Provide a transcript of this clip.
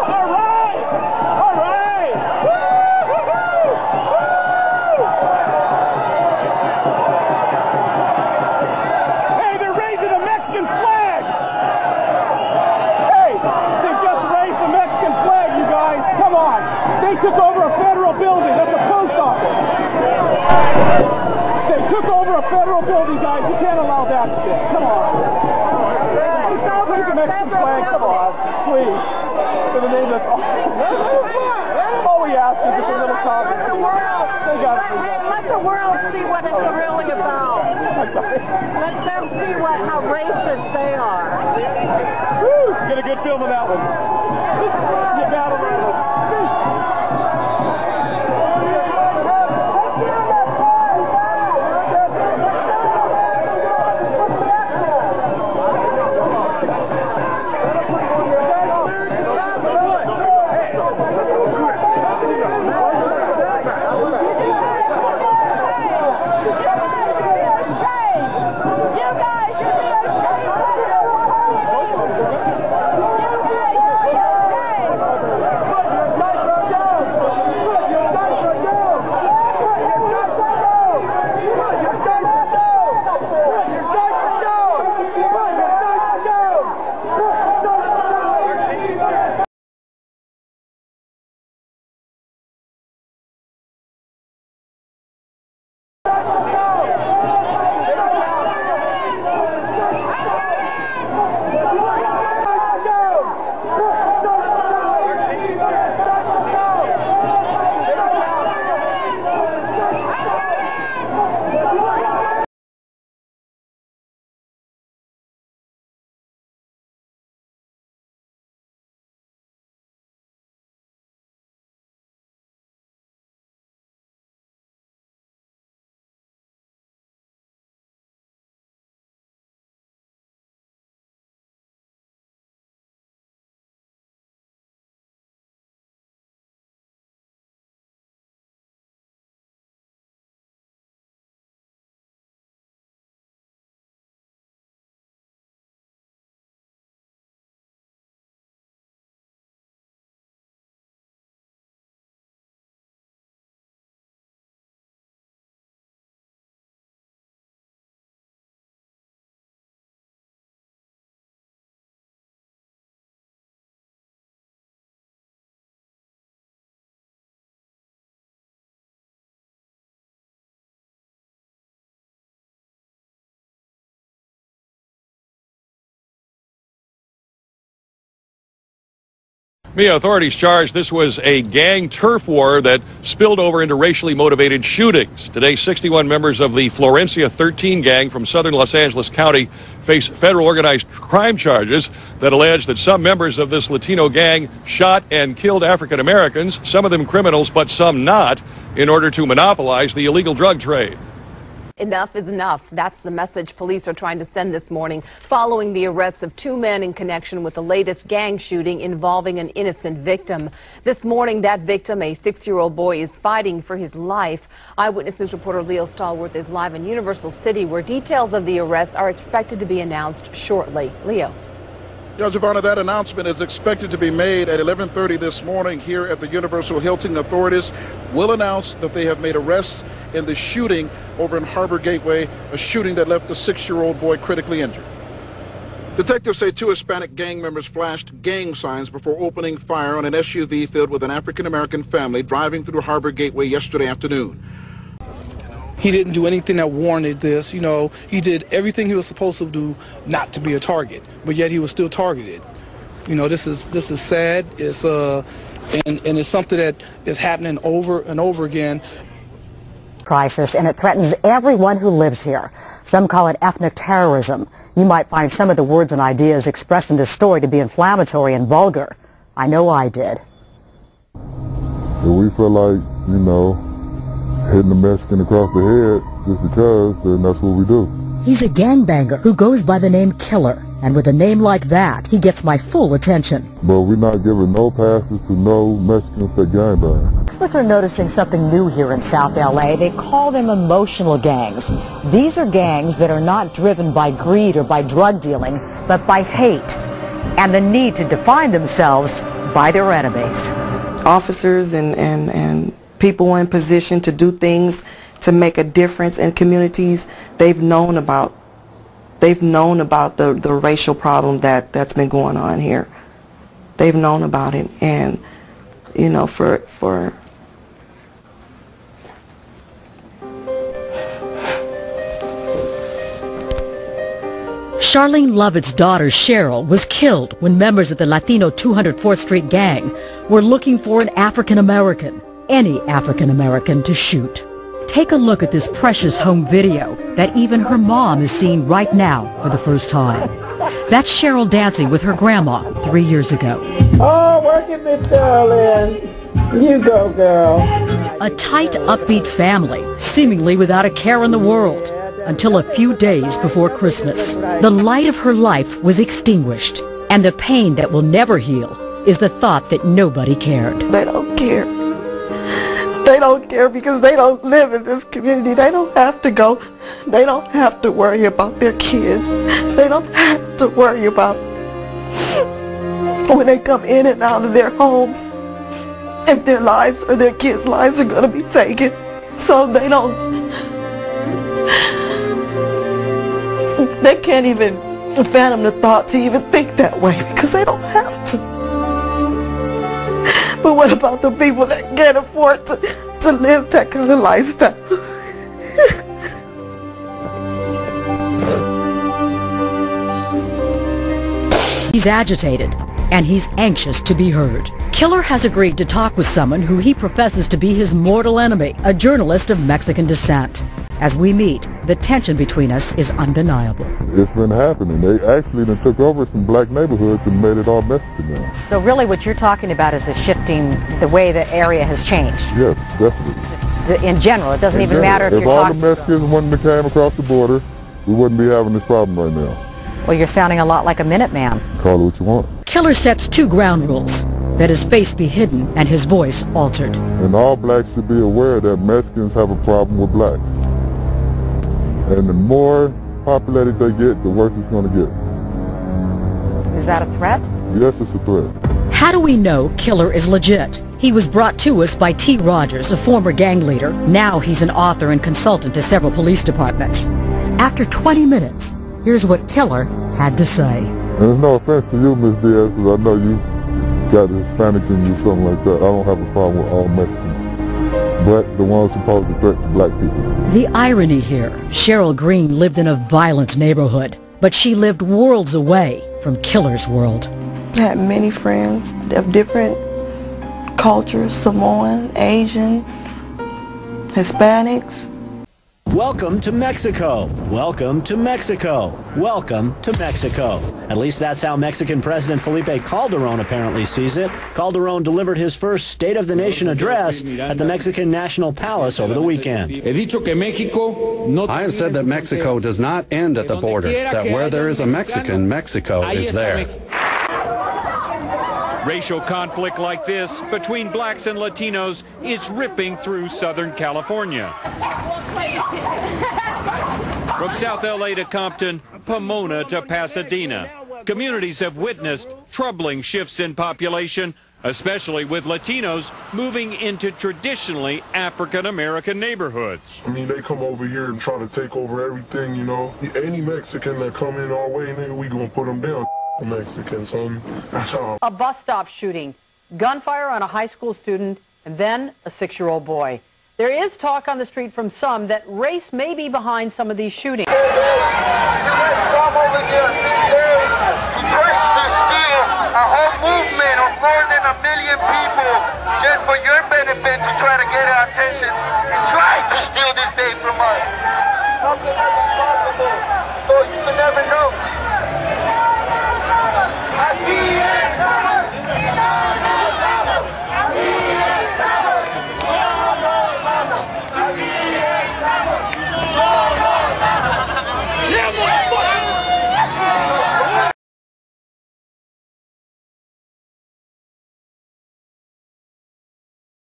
All right! All right! Hey, they're raising the Mexican flag! Hey, they just raised the Mexican flag, you guys. Come on. They took over a federal building. That's a post office. They took over a federal building, guys. You can't allow that shit. Come on. Raise the Mexican flag. Come on. Please. For the name of all we ask is just a little comment. Let the world see what it's really about. Let them see how racist they are. Woo! Get a good film of that one. You battle Authorities charged this was a gang turf war that spilled over into racially motivated shootings. Today, 61 members of the Florencia 13 gang from southern Los Angeles County face federal organized crime charges that allege that some members of this Latino gang shot and killed African Americans, some of them criminals, but some not, in order to monopolize the illegal drug trade. Enough is enough. That's the message police are trying to send this morning following the arrests of 2 men in connection with the latest gang shooting involving an innocent victim. This morning, that victim, a 6-year-old boy, is fighting for his life. Eyewitness News reporter Leo Stallworth is live in Universal City, where details of the arrests are expected to be announced shortly. Leo. Yeah, Giovanna, that announcement is expected to be made at 11:30 this morning here at the Universal Hilton. Authorities will announce that they have made arrests in the shooting over in Harbor Gateway, a shooting that left the 6-year-old boy critically injured. Detectives say 2 Hispanic gang members flashed gang signs before opening fire on an SUV filled with an African-American family driving through Harbor Gateway yesterday afternoon. He didn't do anything that warranted this. You know, he did everything he was supposed to do not to be a target, but yet he was still targeted. You know, this is sad. It's and it's something that is happening over and over again. Crisis, and it threatens everyone who lives here. Some call it ethnic terrorism. You might find some of the words and ideas expressed in this story to be inflammatory and vulgar. I know I did. If we feel like, you know, hitting the Mexican across the head just because, then that's what we do. He's a gangbanger who goes by the name Killer, and with a name like that, he gets my full attention. But we're not giving no passes to no Mexicans that gangbang. Experts are noticing something new here in South LA. They call them emotional gangs. These are gangs that are not driven by greed or by drug dealing, but by hate and the need to define themselves by their enemies. Officers and people in position to do things to make a difference in communities, they've known about the racial problem that's been going on here. They've known about it, and you know, for Charlene Lovett's daughter Cheryl was killed when members of the Latino 204th Street gang were looking for an African American, any African American, to shoot. Take a look at this precious home video that even her mom is seeing right now for the first time. That's Cheryl dancing with her grandma 3 years ago. oh, working this girl in. You go, girl. A tight, upbeat family, seemingly without a care in the world, until a few days before Christmas. The light of her life was extinguished, and the pain that will never heal is the thought that nobody cared. They don't care. They don't care because they don't live in this community. They don't have to go. They don't have to worry about their kids. They don't have to worry about when they come in and out of their home, if their lives or their kids' lives are going to be taken. So they can't even fathom the thought to even think that way because they don't have to. But what about the people that can't afford to live that kind of lifestyle? He's agitated, and he's anxious to be heard. Killer has agreed to talk with someone who he professes to be his mortal enemy, a journalist of Mexican descent. As we meet, the tension between us is undeniable. It's been happening. They actually took over some black neighborhoods and made it all Mexican now. So really what you're talking about is the shifting, the way the area has changed. Yes, definitely. In general, it doesn't even matter if you're all talking... the Mexicans wouldn't have came across the border, we wouldn't be having this problem right now. Well, you're sounding a lot like a Minuteman. Call it what you want. Killer sets 2 ground rules: that his face be hidden and his voice altered. And all blacks should be aware that Mexicans have a problem with blacks. And the more populated they get, the worse it's going to get. Is that a threat? Yes, it's a threat. How do we know Killer is legit? He was brought to us by T. Rogers, a former gang leader. Now he's an author and consultant to several police departments. After 20 minutes, here's what Killer had to say. And there's no offense to you, Ms. Diaz, because I know you got Hispanic in you, something like that. I don't have a problem with all Mexicans. But the ones who pose a threat to black people. The irony here, Cheryl Green lived in a violent neighborhood, but she lived worlds away from Killer's world. I had many friends of different cultures, Samoan, Asian, Hispanics. Welcome to Mexico. Welcome to Mexico. Welcome to Mexico. At least that's how Mexican President Felipe Calderón apparently sees it. Calderón delivered his first State of the Nation address at the Mexican National Palace over the weekend. I have said that Mexico does not end at the border, that where there is a Mexican, Mexico is there. Racial conflict like this between blacks and Latinos is ripping through Southern California. From South LA to Compton, Pomona to Pasadena, communities have witnessed troubling shifts in population, especially with Latinos moving into traditionally African-American neighborhoods. I mean, they come over here and try to take over everything, you know. Any Mexican that come in our way, nigga, we gonna put them down. The Mexicans, that's all. A bus stop shooting, gunfire on a high school student, and then a 6-year-old boy. There is talk on the street from some that race may be behind some of these shootings. You guys come over here today to try to steal a whole movement of more than 1 million people just for your benefit.